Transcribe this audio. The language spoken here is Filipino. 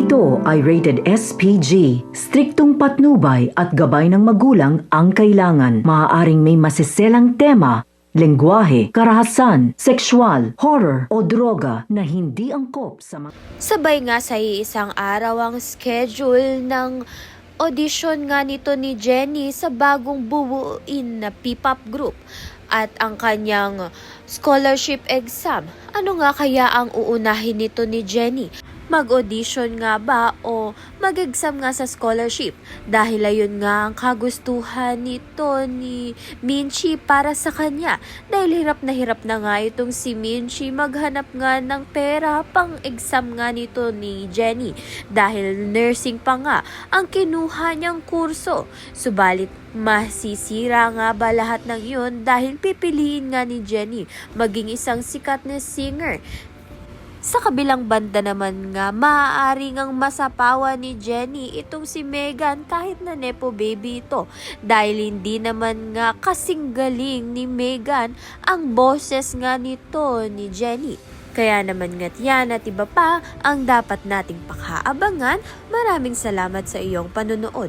ito ay rated SPG. Striktong patnubay at gabay ng magulang ang kailangan. Maaaring may masiselang tema, lengguwahe, karahasan, sexual, horror o droga na hindi angkop sa mga... Sabay nga sa iisang araw ang schedule ng audition nga nito ni Jenny sa bagong bubuin na P-pop group at ang kanyang scholarship exam. Ano nga kaya ang uunahin nito ni Jenny? Mag-audition nga ba o mag-exam nga sa scholarship? Dahil ayun nga ang kagustuhan nito ni Minchi para sa kanya. Dahil hirap na nga itong si Minchi maghanap nga ng pera pang exam nga nito ni Jenny. Dahil nursing pa nga ang kinuha niyang kurso. Subalit masisira nga ba lahat ng yun dahil pipiliin nga ni Jenny maging isang sikat na singer. Sa kabilang banda naman nga, maaari ngang masapawa ni Jenny itong si Megan kahit na nepo baby ito. Dahil hindi naman nga kasing galing ni Megan ang boses nga nito ni Jenny. Kaya naman nga't yan at iba pa ang dapat nating pakaabangan. Maraming salamat sa iyong panunood.